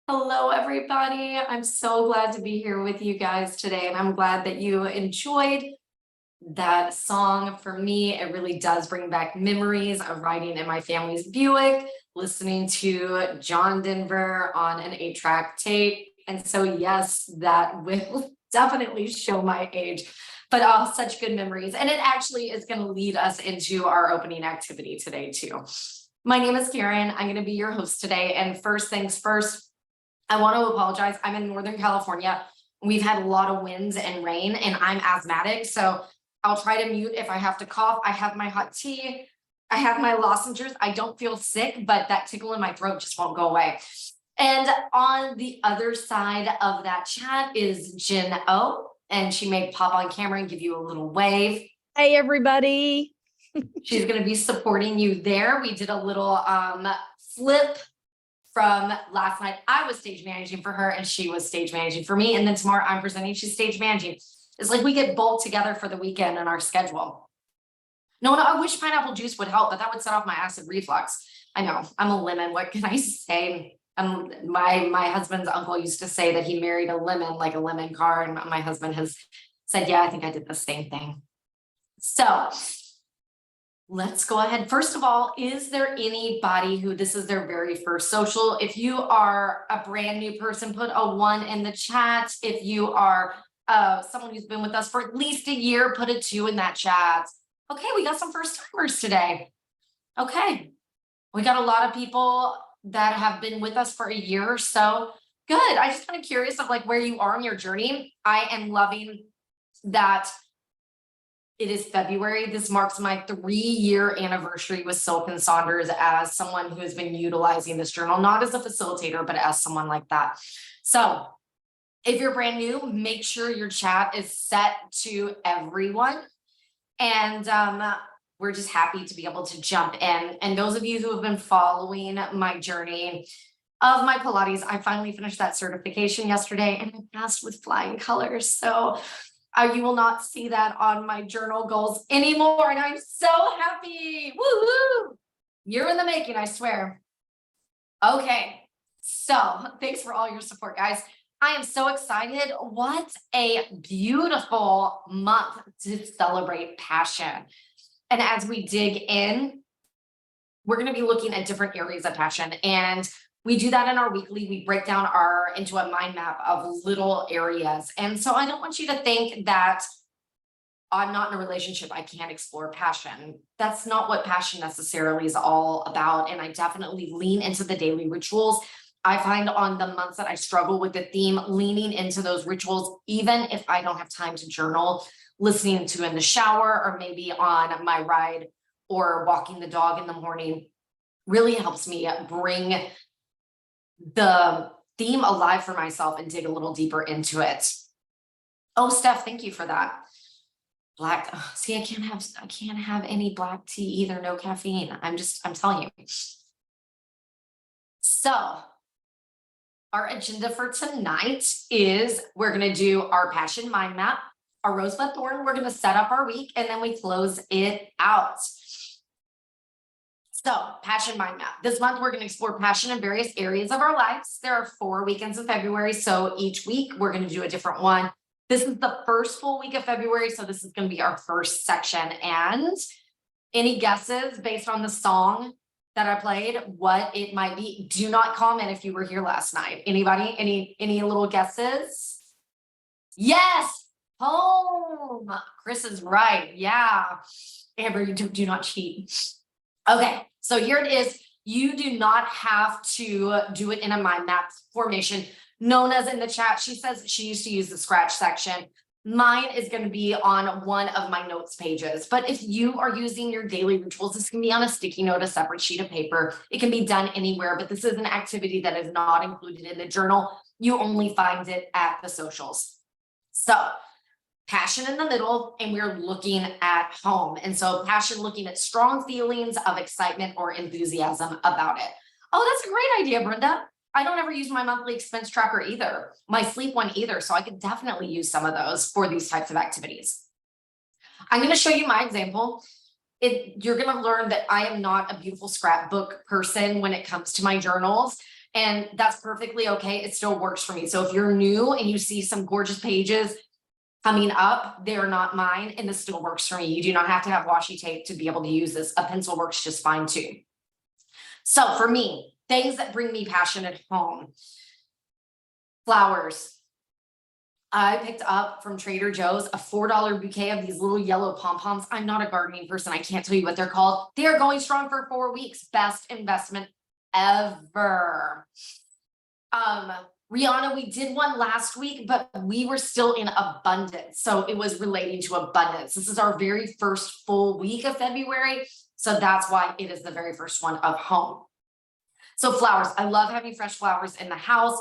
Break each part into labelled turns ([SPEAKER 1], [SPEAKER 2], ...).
[SPEAKER 1] Hello, everybody. I'm so glad to be here with you guys today, and I'm glad that you enjoyed that song. For me, it really does bring back memories of riding in my family's Buick, listening to John Denver on an 8-track tape. And so, yes, that will definitely show my age, but such good memories. And it actually is going to lead us into our opening activity today, too. My name is Karen. I'm going to be your host today. And first things first, I want to apologize. I'm in Northern California. We've had a lot of winds and rain, and I'm asthmatic. So I'll try to mute if I have to cough. I have my hot tea. I have my lozenges. I don't feel sick, but that tickle in my throat just won't go away. And on the other side of that chat is Jen O, and she may pop on camera and give you a little wave.
[SPEAKER 2] Hey, everybody.
[SPEAKER 1] She's going to be supporting you there. We did a little flip from last night. I was stage managing for her and she was stage managing for me. And then tomorrow I'm presenting, she's stage managing. It's like we get both together for the weekend in our schedule. No, I wish pineapple juice would help, but that would set off my acid reflux. I know, I'm a lemon. What can I say? My husband's uncle used to say that he married a lemon, like a lemon car. And my husband has said, yeah, I think I did the same thing. So let's go ahead. First of all, is there anybody who this is their very first social? If you are a brand new person, put a 1 in the chat. If you are someone who's been with us for at least a year, put a 2 in that chat. Okay, we got some first timers today. Okay, we got a lot of people that have been with us for a year or so. Good. I just kind of curious of like where you are in your journey. I am loving that it is February. This marks my 3-year anniversary with Silk and Saunders as someone who has been utilizing this journal, not as a facilitator, but as someone like that. So if you're brand new, make sure your chat is set to everyone. And we're just happy to be able to jump in. And those of you who have been following my journey of my Pilates, I finally finished that certification yesterday and I passed with flying colors. So you will not see that on my journal goals anymore. And I'm so happy. Woo-hoo! You're in the making, I swear. Okay. So thanks for all your support, guys. I am so excited. What a beautiful month to celebrate passion. And as we dig in, we're going to be looking at different areas of passion. And we do that in our weekly. We break down into a mind map of little areas. And so I don't want you to think that I'm not in a relationship, I can't explore passion. That's not what passion necessarily is all about. And I definitely lean into the daily rituals. I find on the months that I struggle with the theme, leaning into those rituals, even if I don't have time to journal, listening to in the shower or maybe on my ride or walking the dog in the morning, really helps me bring the theme alive for myself and dig a little deeper into it. Oh, Steph, thank you for that. Black, see, I can't have any black tea either, no caffeine. I'm telling you. So our agenda for tonight is we're going to do our passion mind map, our rosebud thorn. We're going to set up our week and then we close it out. So passion mind map. This month, we're going to explore passion in various areas of our lives. There are 4 weekends in February. So each week we're going to do a different one. This is the first full week of February. So this is going to be our first section. And any guesses based on the song that I played, what it might be? Do not comment if you were here last night. Anybody? Any little guesses? Yes. Home. Chris is right. Yeah. Amber, you do not cheat. Okay, so here it is. You do not have to do it in a mind map formation. Nona's in the chat. She says she used to use the scratch section. Mine is going to be on one of my notes pages. But if you are using your daily rituals, this can be on a sticky note, a separate sheet of paper. It can be done anywhere, but this is an activity that is not included in the journal. You only find it at the socials. So passion in the middle, and we're looking at home. And so passion, looking at strong feelings of excitement or enthusiasm about it. Oh, that's a great idea, Brenda. I don't ever use my monthly expense tracker either, my sleep one either. So I could definitely use some of those for these types of activities. I'm going to show you my example. You're going to learn that I am not a beautiful scrapbook person when it comes to my journals. And that's perfectly okay. It still works for me. So if you're new and you see some gorgeous pages coming up, they're not mine, and this still works for me. You do not have to have washi tape to be able to use this. A pencil works just fine too. So for me, things that bring me passion at home. Flowers. I picked up from Trader Joe's a $4 bouquet of these little yellow pom-poms. I'm not a gardening person. I can't tell you what they're called. They are going strong for 4 weeks. Best investment ever. Rihanna, we did one last week, but we were still in abundance. So it was relating to abundance. This is our very first full week of February. So that's why it is the very first one of home. So flowers, I love having fresh flowers in the house.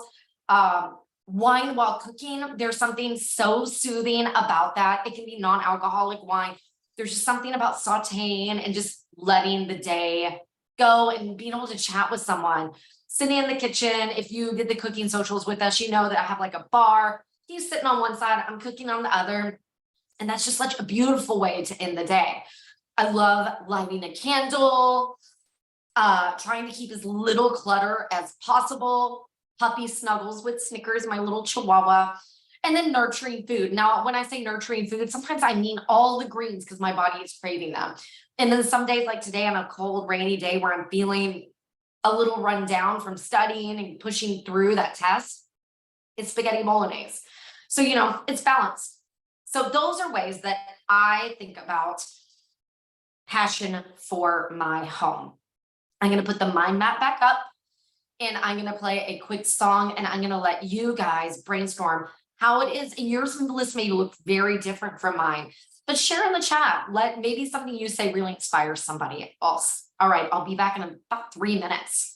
[SPEAKER 1] Wine while cooking, there's something so soothing about that. It can be non-alcoholic wine. There's just something about sauteing and just letting the day go and being able to chat with someone. Sitting in the kitchen, if you did the cooking socials with us, you know that I have like a bar. He's sitting on one side, I'm cooking on the other. And that's just such a beautiful way to end the day. I love lighting a candle, trying to keep as little clutter as possible. Puppy snuggles with Snickers, my little chihuahua, and then nurturing food. Now, when I say nurturing food, sometimes I mean all the greens because my body is craving them. And then some days like today on a cold, rainy day where I'm feeling a little run down from studying and pushing through that test, it's spaghetti bolognese. So, you know, it's balance. So those are ways that I think about passion for my home. I'm going to put the mind map back up. And I'm going to play a quick song, and I'm going to let you guys brainstorm how it is. And yours on the list may look very different from mine, but share in the chat. Let maybe something you say really inspires somebody else. All right, I'll be back in about 3 minutes.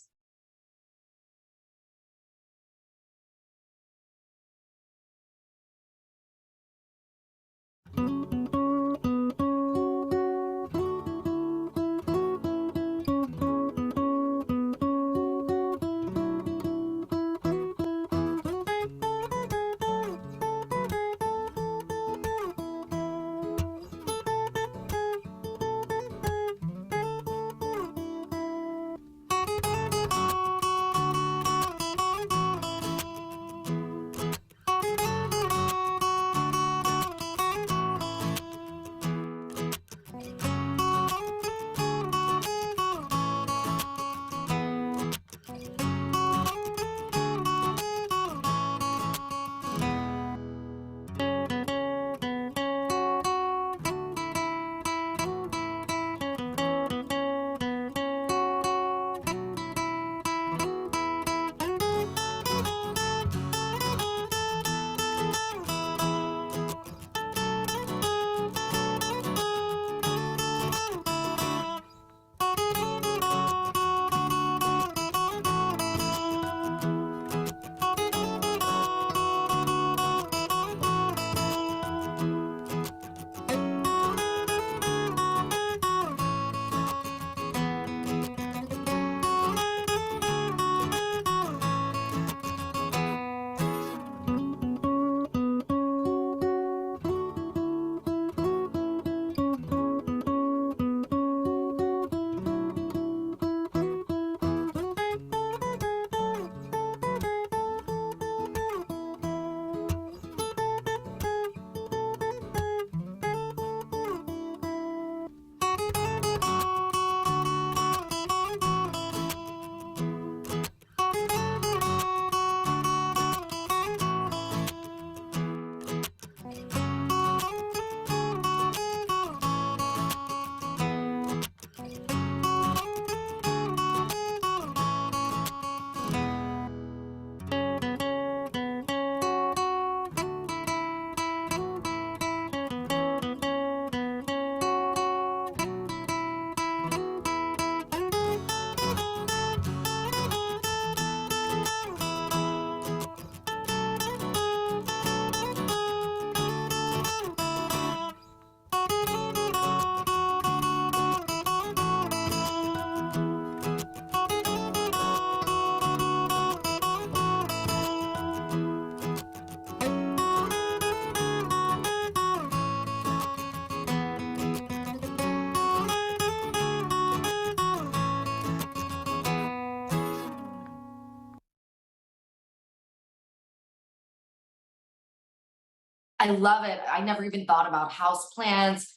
[SPEAKER 1] I love it. I never even thought about house plants.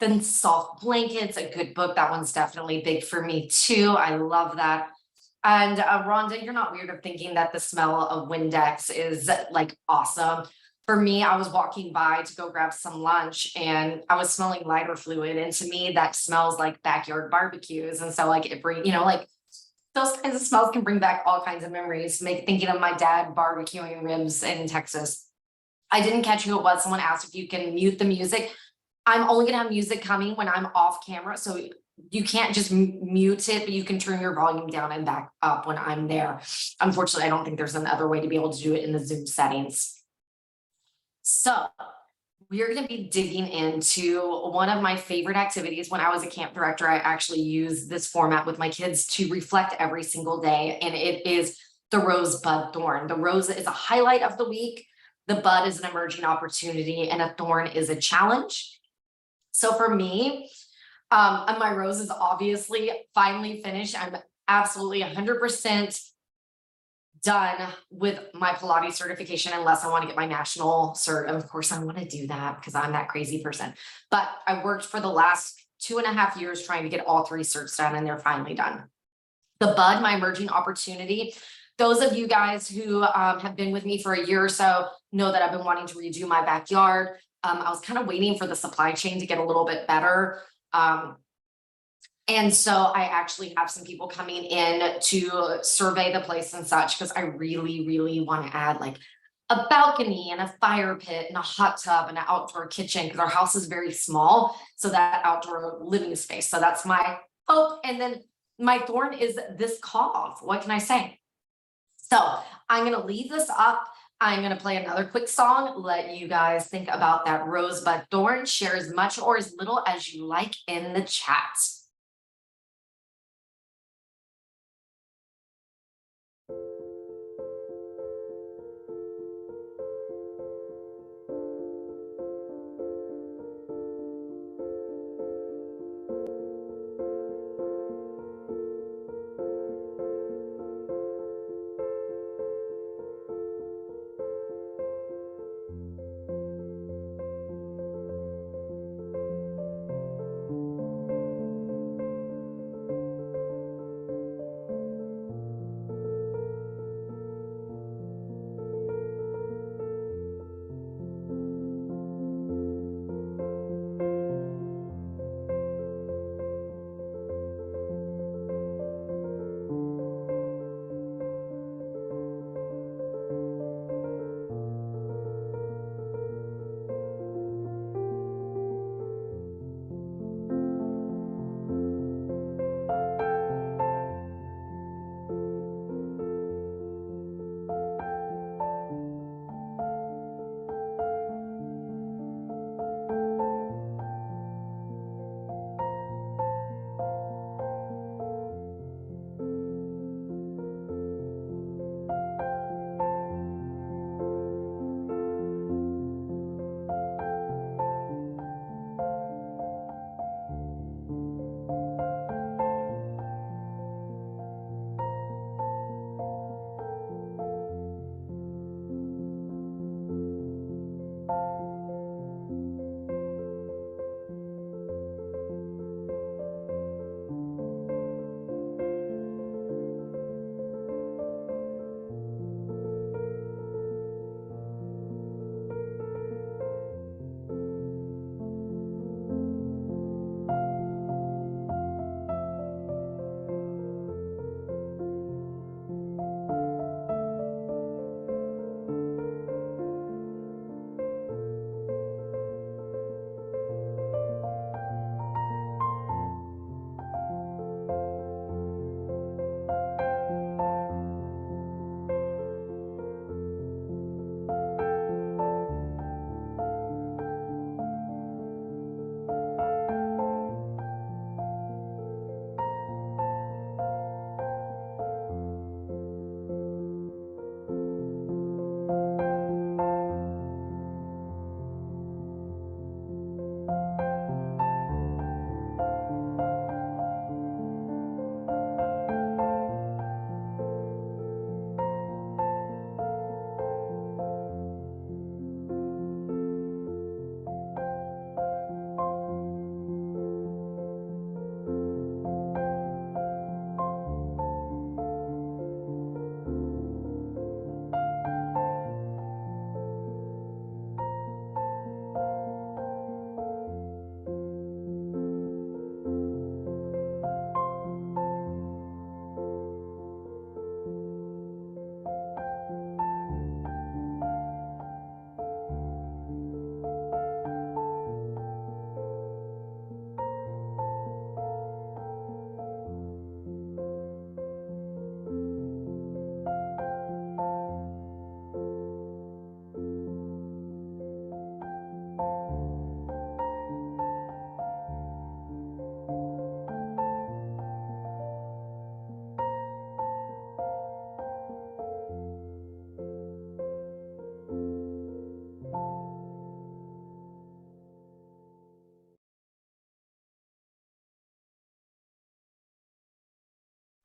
[SPEAKER 1] Then soft blankets, a good book. That one's definitely big for me too. I love that. And Rhonda, you're not weird of thinking that the smell of Windex is like awesome. For me, I was walking by to go grab some lunch and I was smelling lighter fluid. And to me, that smells like backyard barbecues. And so like it bring, like those kinds of smells can bring back all kinds of memories, make thinking of my dad barbecuing ribs in Texas. I didn't catch who it was. Someone asked if you can mute the music. I'm only gonna have music coming when I'm off camera, so you can't just mute it, but you can turn your volume down and back up when I'm there. Unfortunately, I don't think there's another way to be able to do it in the Zoom settings. So we're going to be digging into one of my favorite activities. When I was a camp director, I actually used this format with my kids to reflect every single day, and it is the rosebud thorn. The rose is a highlight of the week. The bud is an emerging opportunity, and a thorn is a challenge. So for me, and my rose is obviously finally finished. I'm absolutely 100% done with my Pilates certification unless I want to get my national cert. And of course, I want to do that because I'm that crazy person. But I worked for the last 2.5 years trying to get all 3 certs done, and they're finally done. The bud, my emerging opportunity. Those of you guys who have been with me for a year or so know that I've been wanting to redo my backyard. I was kind of waiting for the supply chain to get a little bit better. And so I actually have some people coming in to survey the place and such, because I really, really want to add like a balcony and a fire pit and a hot tub and an outdoor kitchen, because our house is very small. So that outdoor living space. So that's my hope. And then my thorn is this cough. What can I say? So I'm going to leave this up. I'm going to play another quick song, let you guys think about that rosebud thorn. Share as much or as little as you like in the chat.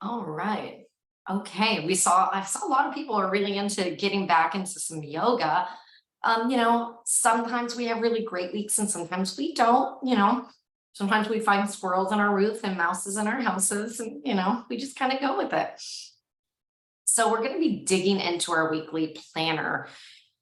[SPEAKER 1] All right. Okay. I saw a lot of people are really into getting back into some yoga. Sometimes we have really great weeks and sometimes we don't, sometimes we find squirrels on our roof and mouses in our houses and, we just kind of go with it. So we're going to be digging into our weekly planner.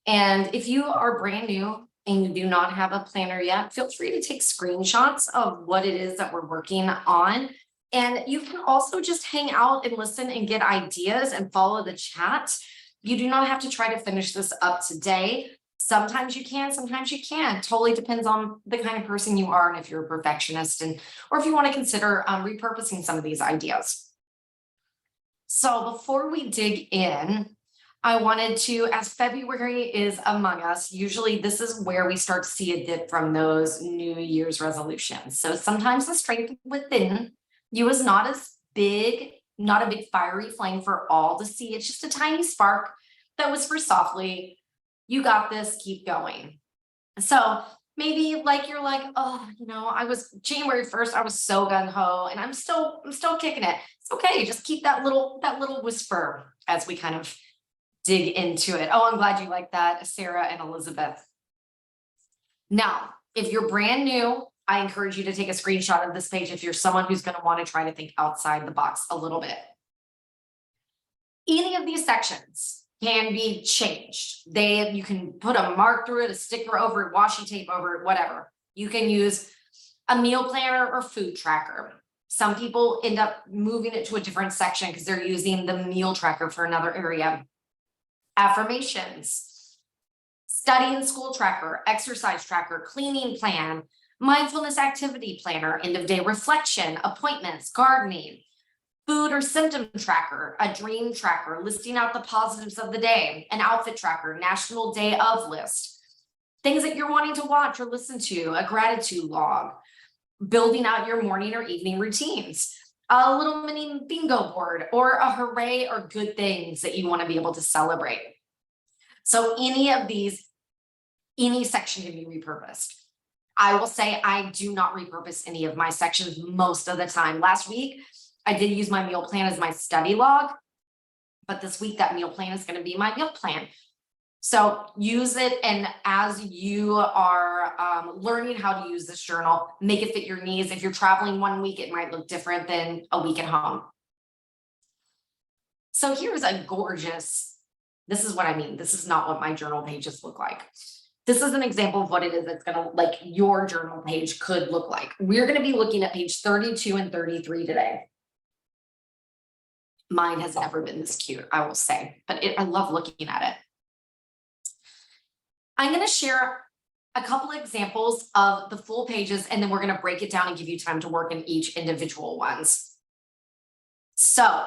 [SPEAKER 1] And if you are brand new and you do not have a planner yet, feel free to take screenshots of what it is that we're working on. And you can also just hang out and listen and get ideas and follow the chat. You do not have to try to finish this up today. Sometimes you can, sometimes you can't. Totally depends on the kind of person you are and if you're a perfectionist or if you want to consider repurposing some of these ideas. So before we dig in, I wanted to, as February is among us, usually this is where we start to see a dip from those New Year's resolutions. So sometimes the strength within you is not as big, not a big fiery flame for all to see. It's just a tiny spark that was for softly. You got this, keep going. So maybe like you're like, oh, I was January 1st, I was so gung-ho and I'm still kicking it. It's okay, just keep that little whisper as we kind of dig into it. Oh, I'm glad you like that, Sarah and Elizabeth. Now, if you're brand new, I encourage you to take a screenshot of this page if you're someone who's going to want to try to think outside the box a little bit. Any of these sections can be changed. You can put a mark through it, a sticker over it, washi tape over it, whatever. You can use a meal planner or food tracker. Some people end up moving it to a different section because they're using the meal tracker for another area. Affirmations, study and school tracker, exercise tracker, cleaning plan, mindfulness activity planner, end of day reflection, appointments, gardening, food or symptom tracker, a dream tracker, listing out the positives of the day, an outfit tracker, national day of list, things that you're wanting to watch or listen to, a gratitude log, building out your morning or evening routines, a little mini bingo board, or a hooray or good things that you want to be able to celebrate. So any of these, any section can be repurposed. I will say I do not repurpose any of my sections most of the time. Last week, I did use my meal plan as my study log, but this week that meal plan is going to be my meal plan. So use it, and as you are learning how to use this journal, make it fit your needs. If you're traveling 1 week, it might look different than a week at home. So here's a gorgeous, this is what I mean. This is not what my journal pages look like. This is an example of what it is that's going to, like, your journal page could look like. We're going to be looking at page 32 and 33 today. Mine has never been this cute, I will say, but I love looking at it. I'm going to share a couple of examples of the full pages, and then we're going to break it down and give you time to work in each individual ones. So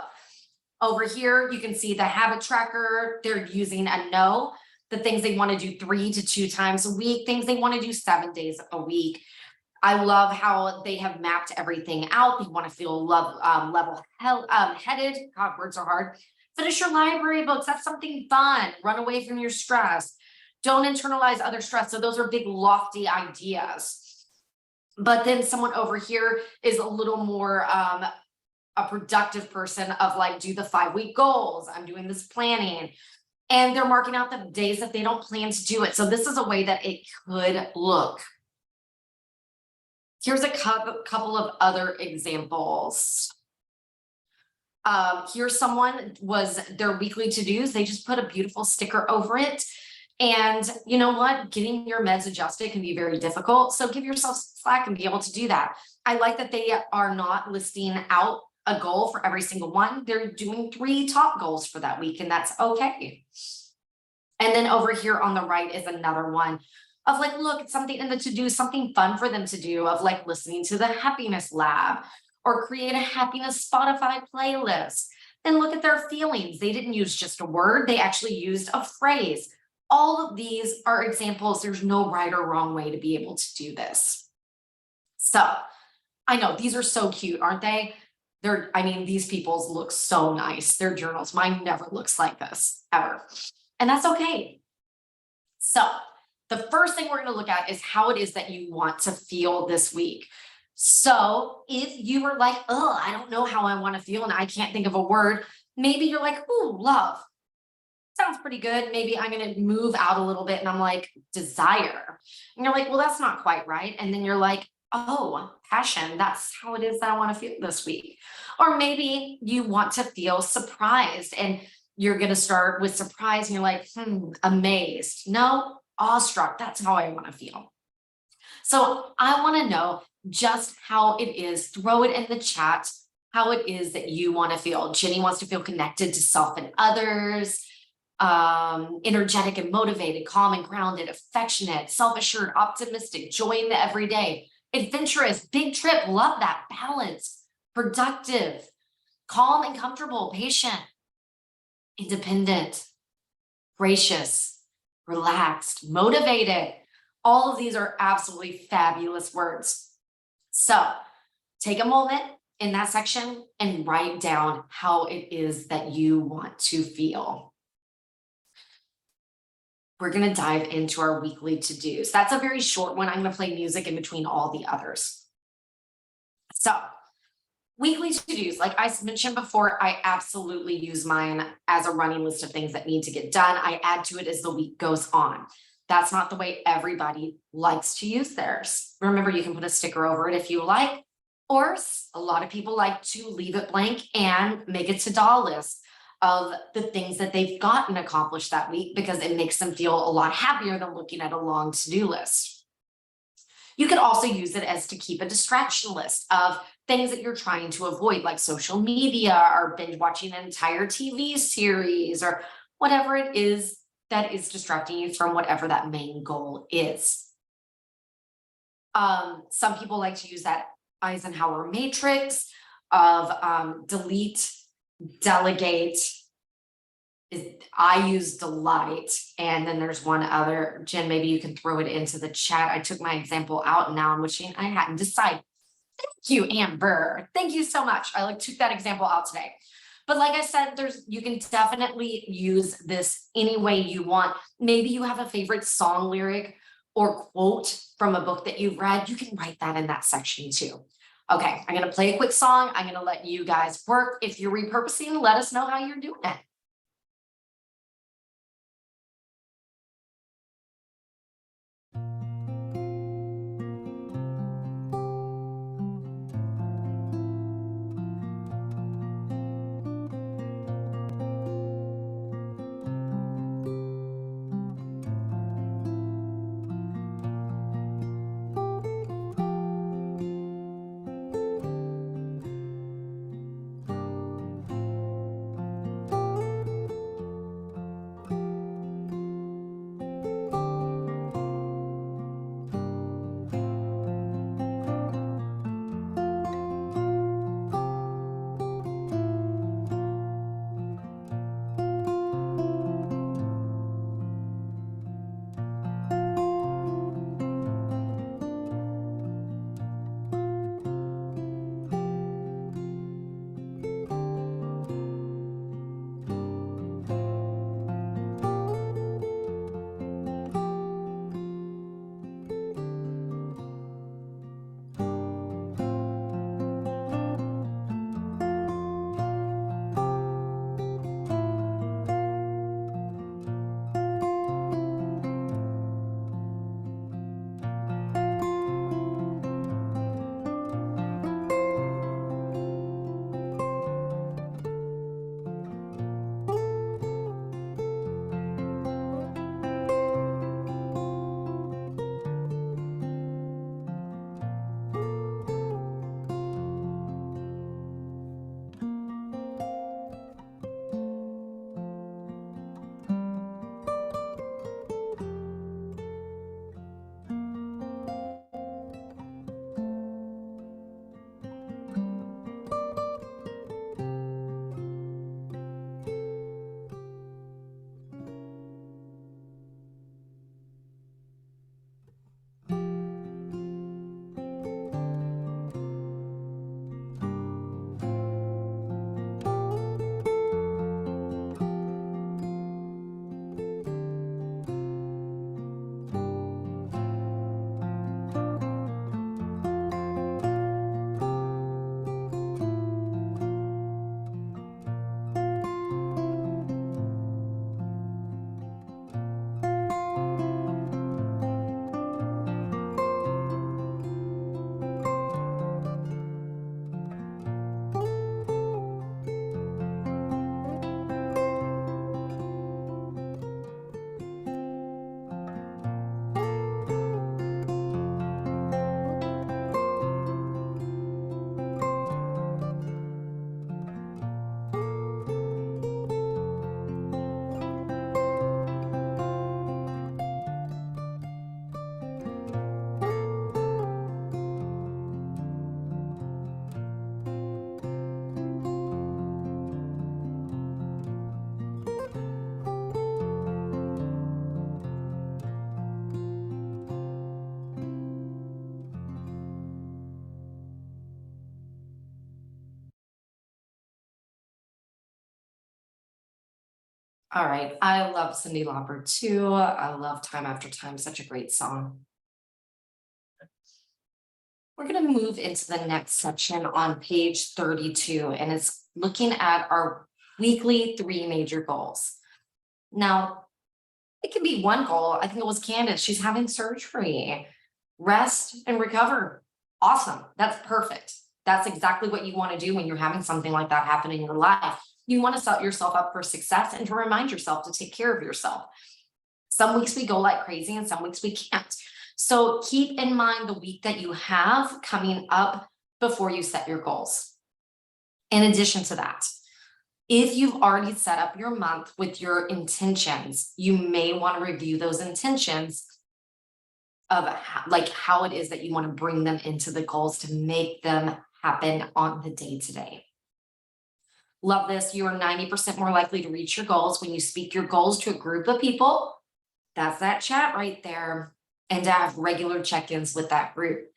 [SPEAKER 1] over here, you can see the habit tracker. They're using a no, the things they want to do 3 to 2 times a week, things they want to do 7 days a week. I love how they have mapped everything out. They want to feel level-headed. God, words are hard. Finish your library books. That's something fun. Run away from your stress. Don't internalize other stress. So those are big, lofty ideas. But then someone over here is a little more a productive person of like, do the 5-week goals. I'm doing this planning. And they're marking out the days that they don't plan to do it. So this is a way that it could look. Here's a couple of other examples. Here's someone was their weekly to-dos. They just put a beautiful sticker over it. And you know what? Getting your meds adjusted can be very difficult. So give yourself slack and be able to do that. I like that they are not listing out a goal for every single one. They're doing 3 top goals for that week, and that's okay. And then over here on the right is another one of like, look, it's something in the to-do, something fun for them to do, of like listening to the happiness lab or create a happiness Spotify playlist. Then look at their feelings. They didn't use just a word. They actually used a phrase. All of these are examples. There's no right or wrong way to be able to do this. So I know these are so cute, aren't they? These people's look so nice. Their journals, mine never looks like this ever. And that's okay. So the first thing we're going to look at is how it is that you want to feel this week. So if you were like, oh, I don't know how I want to feel and I can't think of a word, maybe you're like, oh, love. Sounds pretty good. Maybe I'm going to move out a little bit and I'm like, desire. And you're like, well, that's not quite right. And then you're like, oh, passion. That's how it is that I want to feel this week. Or maybe you want to feel surprised and you're going to start with surprise and you're like, amazed. No, awestruck. That's how I want to feel. So I want to know just how it is. Throw it in the chat how it is that you want to feel. Jenny wants to feel connected to self and others, energetic and motivated, calm and grounded, affectionate, self-assured, optimistic, joy in the everyday, adventurous, big trip, love that, balance, productive, calm and comfortable, patient, independent, gracious, relaxed, motivated. All of these are absolutely fabulous words. So take a moment in that section and write down how it is that you want to feel. We're going to dive into our weekly to-dos. That's a very short one. I'm going to play music in between all the others. So weekly to-dos, like I mentioned before, I absolutely use mine as a running list of things that need to get done. I add to it as the week goes on. That's not the way everybody likes to use theirs. Remember, you can put a sticker over it if you like, or a lot of people like to leave it blank and make a to-do list of the things that they've gotten accomplished that week because it makes them feel a lot happier than looking at a long to-do list. You could also use it as to keep a distraction list of things that you're trying to avoid, like social media or binge watching an entire TV series or whatever it is that is distracting you from whatever that main goal is. Some people like to use that Eisenhower matrix of delete, delegate. I use delight. And then there's one other. Jen, maybe you can throw it into the chat. I took my example out and now I'm wishing I hadn't decided. Thank you, Amber. Thank you so much. I took that example out today. But like I said, you can definitely use this any way you want. Maybe you have a favorite song lyric or quote from a book that you've read. You can write that in that section too. Okay, I'm going to play a quick song. I'm going to let you guys work. If you're repurposing, let us know how you're doing it. All right. I love Cyndi Lauper too. I love Time After Time, such a great song. We're going to move into the next section on page 32, and it's looking at our weekly 3 major goals. Now, it can be one goal. I think it was Candace. She's having surgery. Rest and recover. Awesome. That's perfect. That's exactly what you want to do when you're having something like that happen in your life. You want to set yourself up for success and to remind yourself to take care of yourself. Some weeks we go like crazy and some weeks we can't. So keep in mind the week that you have coming up before you set your goals. In addition to that, if you've already set up your month with your intentions, you may want to review those intentions of how it is that you want to bring them into the goals to make them happen on the day to day. Love this. You are 90% more likely to reach your goals when you speak your goals to a group of people. That's that chat right there. And to have regular check-ins with that group.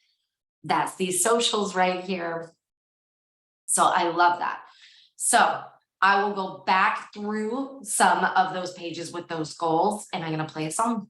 [SPEAKER 1] That's these socials right here. So I love that. So I will go back through some of those pages with those goals, and I'm going to play a song.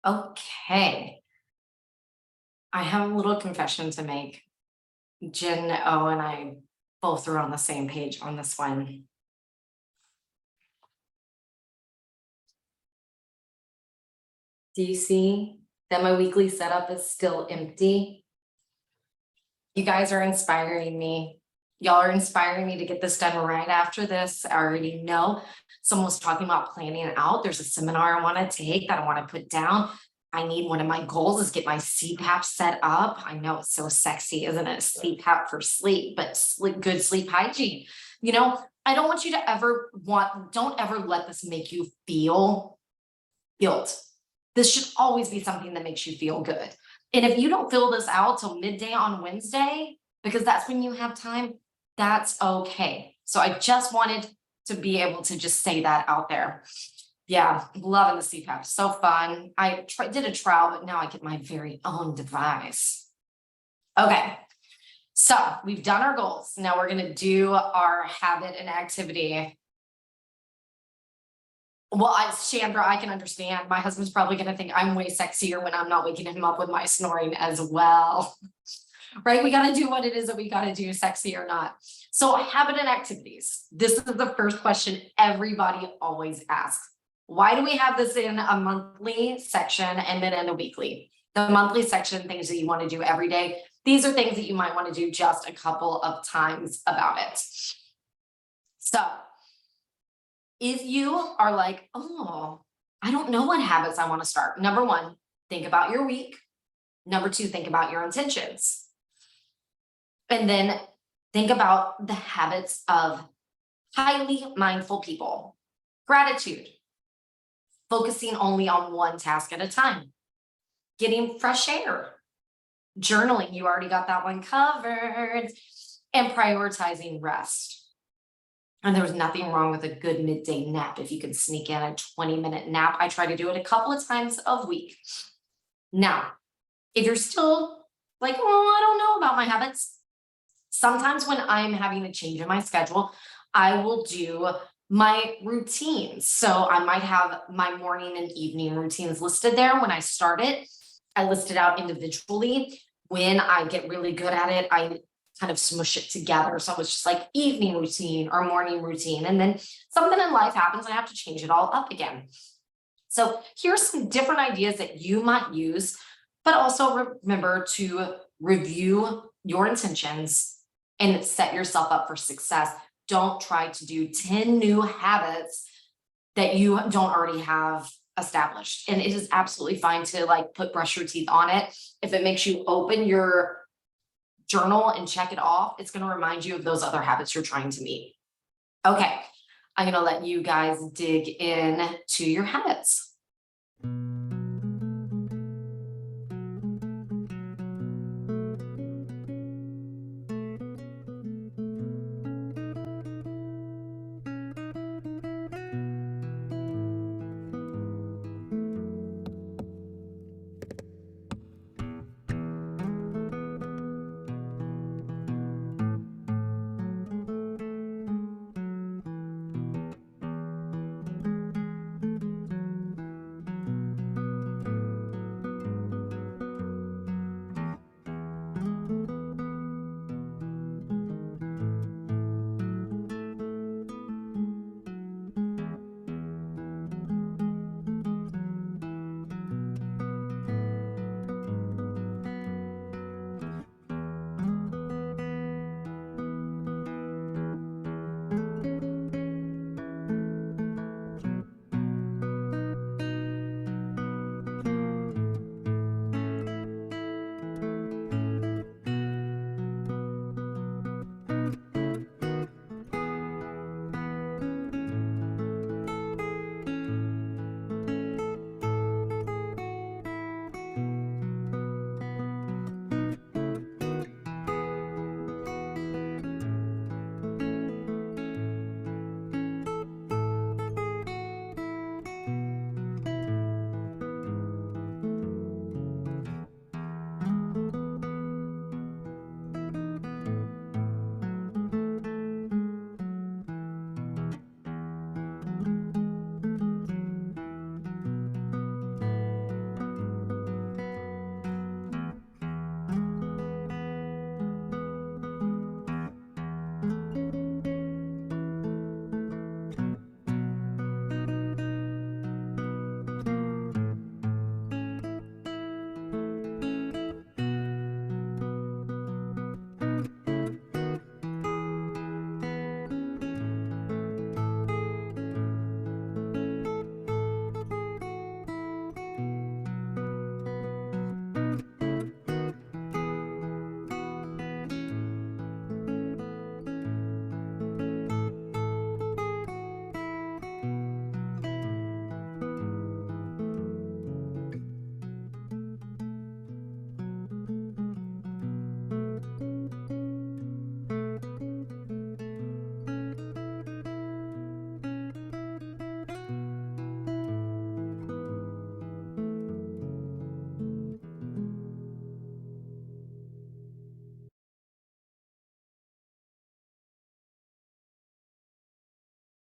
[SPEAKER 1] Okay, I have a little confession to make. Jen O and I both are on the same page on this one. Do you see that my weekly setup is still empty? You guys are inspiring me. Y'all are inspiring me to get this done right after this. I already know someone was talking about planning it out. There's a seminar I want to take that I want to put down. I need one of my goals is get my CPAP set up. I know it's so sexy, isn't it? CPAP for sleep, but good sleep hygiene. I don't want you to don't ever let this make you feel guilt. This should always be something that makes you feel good. And if you don't fill this out till midday on Wednesday, because that's when you have time, that's okay. So I just wanted to be able to just say that out there. Yeah, loving the CPAP. So fun. I did a trial, but now I get my very own device. Okay. So we've done our goals. Now we're going to do our habit and activity. Well, Chandra, I can understand. My husband's probably going to think I'm way sexier when I'm not waking him up with my snoring as well. Right? We got to do what it is that we got to do, sexy or not. So habit and activities. This is the first question everybody always asks. Why do we have this in a monthly section and then in a weekly? The monthly section, things that you want to do every day. These are things that you might want to do just a couple of times about it. So if you are like, oh, I don't know what habits I want to start. Number one, think about your week. Number two, think about your intentions. And then think about the habits of highly mindful people. Gratitude, focusing only on one task at a time. Getting fresh air. Journaling, you already got that one covered. And prioritizing rest. And there's nothing wrong with a good midday nap. If you can sneak in a 20-minute nap, I try to do it a couple of times a week. Now, if you're still like, oh, I don't know about my habits, sometimes when I'm having a change in my schedule, I will do my routines. So I might have my morning and evening routines listed there. When I start it, I list it out individually. When I get really good at it, I kind of smush it together. So it's just like evening routine or morning routine. And then something in life happens, I have to change it all up again. So here's some different ideas that you might use, but also remember to review your intentions and set yourself up for success. Don't try to do 10 new habits that you don't already have established. And it is absolutely fine to brush your teeth on it. If it makes you open your journal and check it off, it's going to remind you of those other habits you're trying to meet. Okay, I'm going to let you guys dig in to your habits.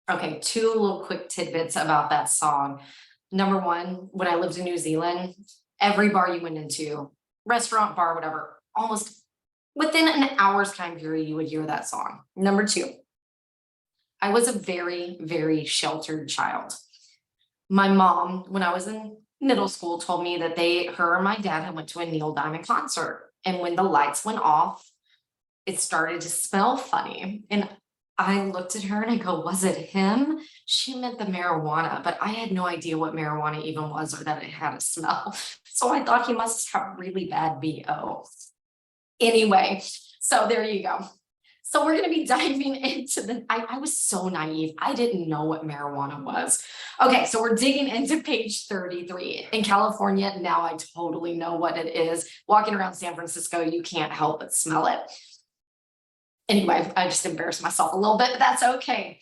[SPEAKER 1] Okay, two little quick tidbits about that song. Number one, when I lived in New Zealand, every bar you went into, restaurant, bar, whatever, almost within an hour's time period, you would hear that song. Number two, I was a very, very sheltered child. My mom, when I was in middle school, told me that her and my dad had went to a Neil Diamond concert. And when the lights went off, it started to smell funny. And I looked at her and I go, was it him? She meant the marijuana, but I had no idea what marijuana even was or that it had a smell. So I thought he must have really bad BO. Anyway, so there you go. So we're going to be diving into I was so naive. I didn't know what marijuana was. Okay, so we're digging into page 33. In California, now I totally know what it is. Walking around San Francisco, you can't help but smell it. Anyway, I just embarrassed myself a little bit, but that's okay.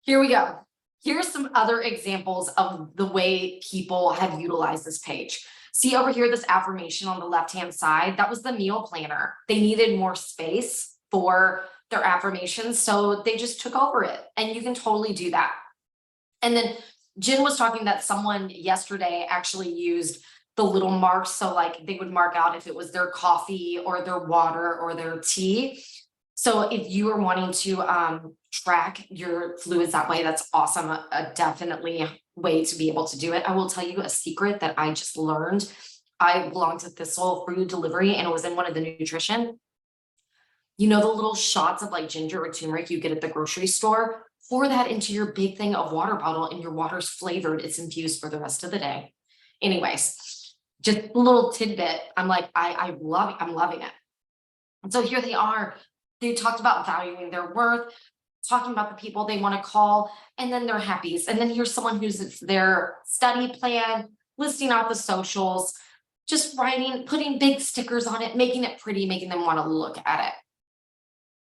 [SPEAKER 1] Here we go. Here's some other examples of the way people have utilized this page. See over here, this affirmation on the left-hand side, that was the meal planner. They needed more space for their affirmations, so they just took over it, and you can totally do that. And then Jen was talking that someone yesterday actually used the little marks, so like they would mark out if it was their coffee or their water or their tea. So if you are wanting to track your fluids that way, that's awesome. A definitely way to be able to do it. I will tell you a secret that I just learned. I belong to Thistle Food Delivery, and it was in one of the nutrition. You know, the little shots of like ginger or turmeric you get at the grocery store? Pour that into your big thing of water bottle, and your water's flavored. It's infused for the rest of the day. Anyways, just a little tidbit. I'm like, I'm loving it. And so here they are. They talked about valuing their worth, talking about the people they want to call, and then their happies. And then here's someone who's their study plan, listing out the socials, just writing, putting big stickers on it, making it pretty, making them want to look at it.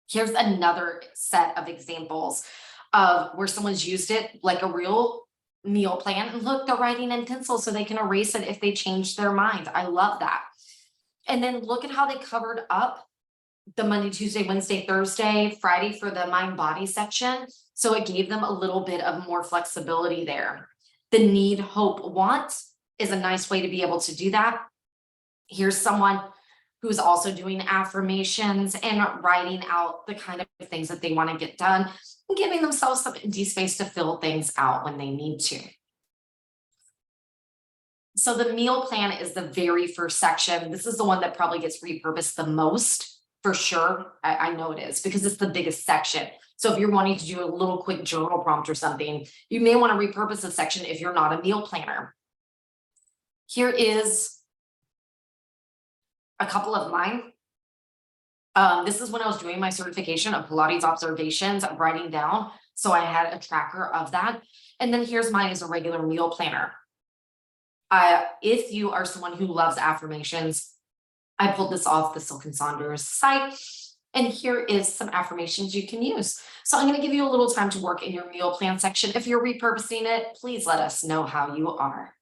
[SPEAKER 1] Here's another set of examples of where someone's used it like a real meal plan. And look, they're writing in pencil so they can erase it if they change their mind. I love that. And then look at how they covered up the Monday, Tuesday, Wednesday, Thursday, Friday for the mind body section. So it gave them a little bit of more flexibility there. The need, hope, want is a nice way to be able to do that. Here's someone who's also doing affirmations and writing out the kind of things that they want to get done and giving themselves some empty space to fill things out when they need to. So the meal plan is the very first section. This is the one that probably gets repurposed the most. For sure, I know it is because it's the biggest section. So if you're wanting to do a little quick journal prompt or something, you may want to repurpose a section if you're not a meal planner. Here is a couple of mine. This is when I was doing my certification of Pilates observations, writing down. So I had a tracker of that. And then here's mine as a regular meal planner. If you are someone who loves affirmations, I pulled this off the Silk and Saunders site, and here is some affirmations you can use. So I'm going to give you a little time to work in your meal plan section. If you're repurposing it, please let us know how you are.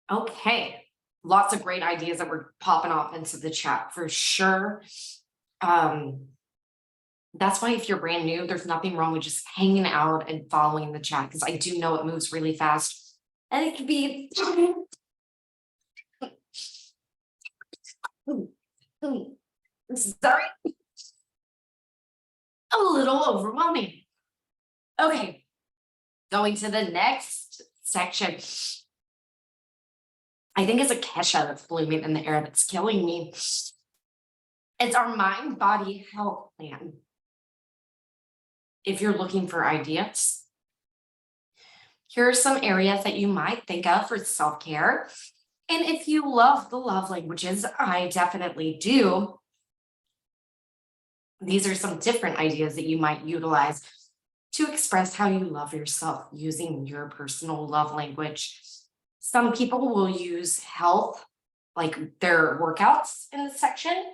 [SPEAKER 1] Okay, lots of great ideas that were popping off into the chat for sure. Um, that's why if you're brand new, there's nothing wrong with just hanging out and following the chat because I do know it moves really fast and it can be sorry, a little overwhelming. Okay, going to the next section. I think it's a Kesha that's blooming in the air that's killing me. It's our mind body health plan. If you're looking for ideas, here are some areas that you might think of for self care. And if you love the love languages, I definitely do. These are some different ideas that you might utilize to express how you love yourself using your personal love language. Some people will use health, like their workouts in this section.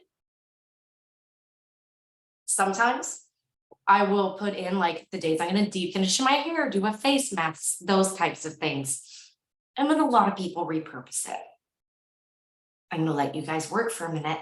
[SPEAKER 1] Sometimes I will put in like the days I'm going to deep condition my hair, do a face mask, those types of things. And then a lot of people repurpose it. I'm going to let you guys work for a minute.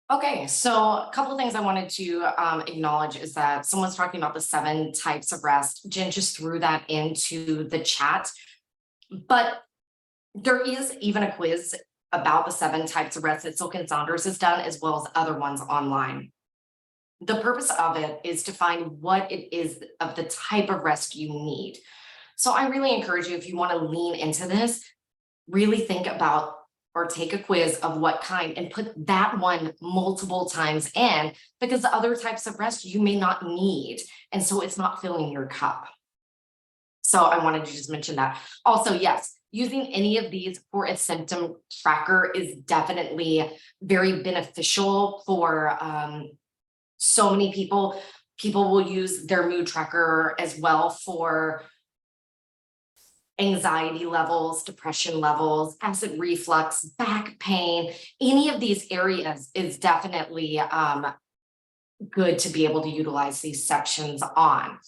[SPEAKER 1] Okay, so a couple of things I wanted to acknowledge is that someone's talking about the 7 types of rest. Jen just threw that into the chat, but there is even a quiz about the 7 types of rest that Silk and Saunders has done, as well as other ones online. The purpose of it is to find what it is of the type of rest you need. So I really encourage you, if you want to lean into this, really think about or take a quiz of what kind and put that one multiple times in, because the other types of rest you may not need. And so it's not filling your cup. So I wanted to just mention that. Also, yes, using any of these for a symptom tracker is definitely very beneficial for so many people. People will use their mood tracker as well for anxiety levels, depression levels, acid reflux, back pain. Any of these areas is definitely good to be able to utilize these sections on.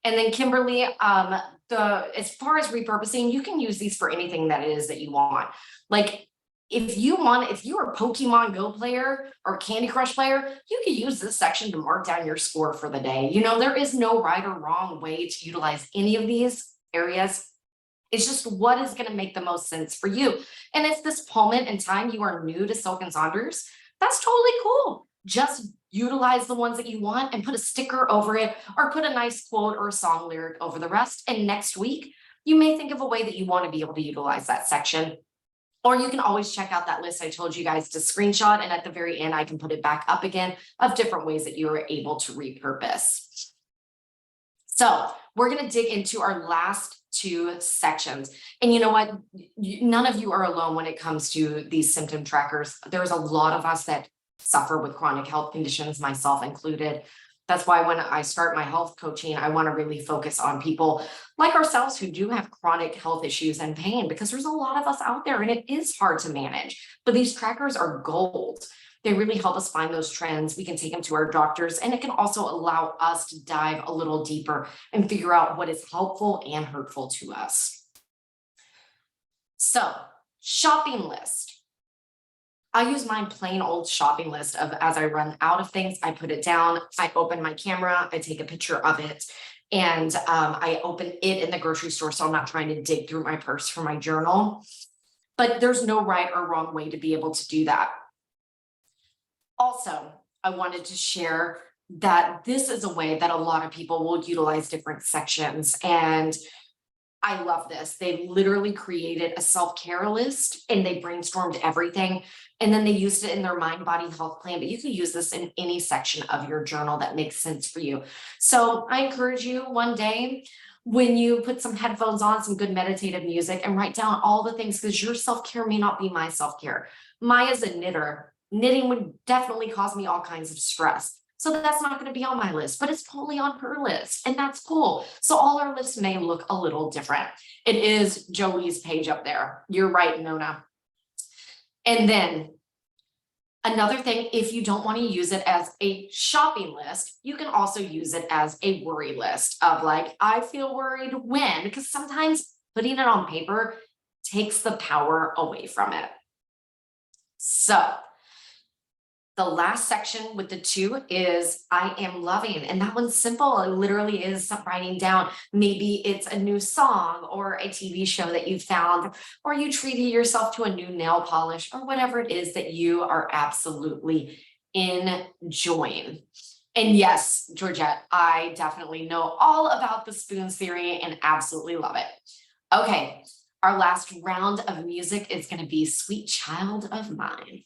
[SPEAKER 1] And then Kimberly, as far as repurposing, you can use these for anything that it is that you want. Like if you're a Pokemon Go player or Candy Crush player, you can use this section to mark down your score for the day. You know, there is no right or wrong way to utilize any of these areas. It's just what is going to make the most sense for you. And if this moment in time you are new to Silk and Saunders, that's totally cool. Just utilize the ones that you want and put a sticker over it, or put a nice quote or a song lyric over the rest. And next week, you may think of a way that you want to be able to utilize that section. Or you can always check out that list I told you guys to screenshot. And at the very end, I can put it back up again of different ways that you are able to repurpose. So we're going to dig into our last two sections. And you know what? None of you are alone when it comes to these symptom trackers. There's a lot of us that suffer with chronic health conditions, myself included. That's why when I start my health coaching, I want to really focus on people like ourselves who do have chronic health issues and pain, because there's a lot of us out there and it is hard to manage. But these trackers are gold. They really help us find those trends. We can take them to our doctors, and it can also allow us to dive a little deeper and figure out what is helpful and hurtful to us. So, shopping list. I use my plain old shopping list of, as I run out of things, I put it down, I open my camera, I take a picture of it, and I open it in the grocery store. So I'm not trying to dig through my purse for my journal, but there's no right or wrong way to be able to do that. Also, I wanted to share that this is a way that a lot of people will utilize different sections. And I love this. They literally created a self-care list and they brainstormed everything. And then they used it in their mind, body, health plan. But you can use this in any section of your journal that makes sense for you. So I encourage you one day, when you put some headphones on, some good meditative music, and write down all the things, because your self-care may not be my self-care. Maya's a knitter. Knitting would definitely cause me all kinds of stress. So that's not going to be on my list, but it's totally on her list. And that's cool. So all our lists may look a little different. It is Jolie's page up there. You're right, Nona. And then another thing, if you don't want to use it as a shopping list, you can also use it as a worry list of like, I feel worried when, because sometimes putting it on paper takes the power away from it. So the last section with the two is I am loving. And that one's simple. It literally is writing down, maybe it's a new song or a TV show that you found, or you treated yourself to a new nail polish, or whatever it is that you are absolutely enjoying. And yes, Georgette, I definitely know all about the spoons theory and absolutely love it. Okay, our last round of music is going to be Sweet Child of Mine.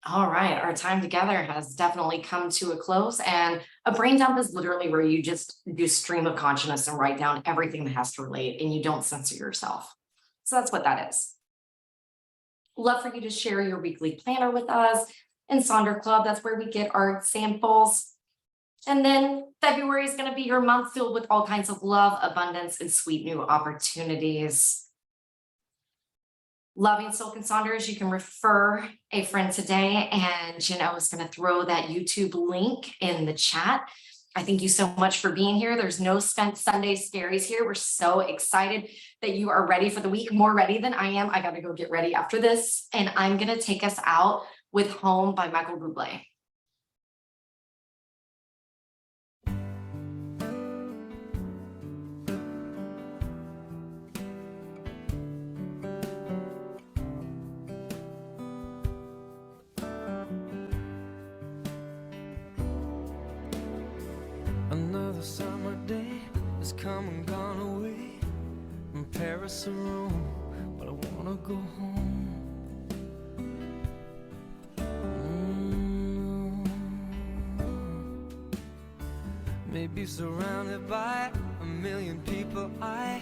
[SPEAKER 1] All right, our time together has definitely come to a close, and a brain dump is literally where you just do stream of consciousness and write down everything that has to relate and you don't censor yourself. So that's what that is. Love for you to share your weekly planner with us. In Sonder Club, that's where we get our samples. And then February is going to be your month filled with all kinds of love, abundance, and sweet new opportunities. Loving Silk and Saunders, you can refer a friend today. And Janelle is going to throw that YouTube link in the chat. I thank you so much for being here. There's no spent Sunday scaries here. We're so excited that you are ready for the week, more ready than I am. I got to go get ready after this. And I'm going to take us out with Home by Michael Bublé.
[SPEAKER 2] Another summer day has come and gone away from Paris or Rome, but I wanna go home. Maybe surrounded by a million people, I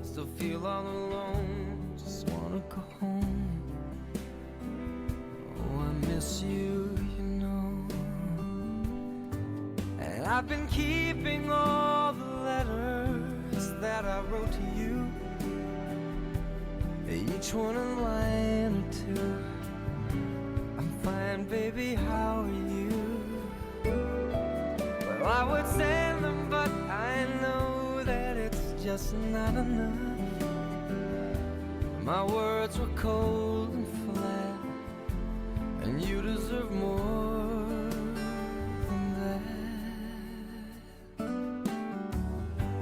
[SPEAKER 2] still feel all alone. Just wanna go home. Oh, I miss you, you know. And I've been keeping all the letters that I wrote to you, each one a line or two. I'm fine, baby, how are you? Well, I would send them, but I know that it's just not enough. My words were cold and flat, and you deserve more than that.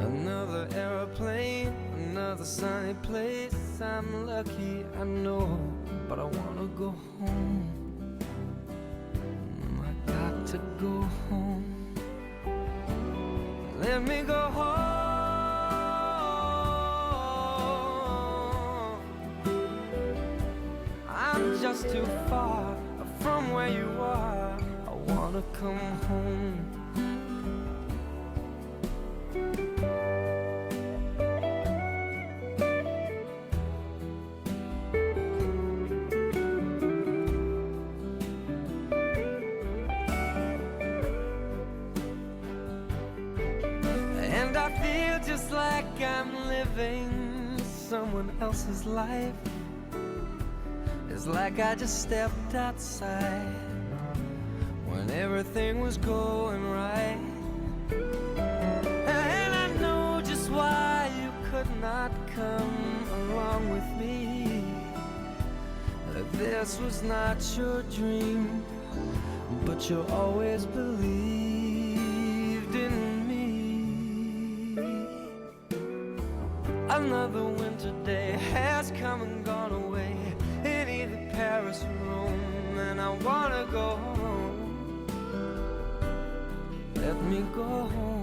[SPEAKER 2] Another airplane, another sunny place. I'm lucky, I know, but I wanna go home. I got to go home. Let me go home. I'm just too far from where you are. I wanna come home. And I feel just like I'm living someone else's life. It's like I just stepped outside when everything was going right. And I know just why you could not come along with me. That this was not your dream, but you always believed in me. Another winter day has come and gone away in either Paris or Rome, and I wanna go home. Let me go home.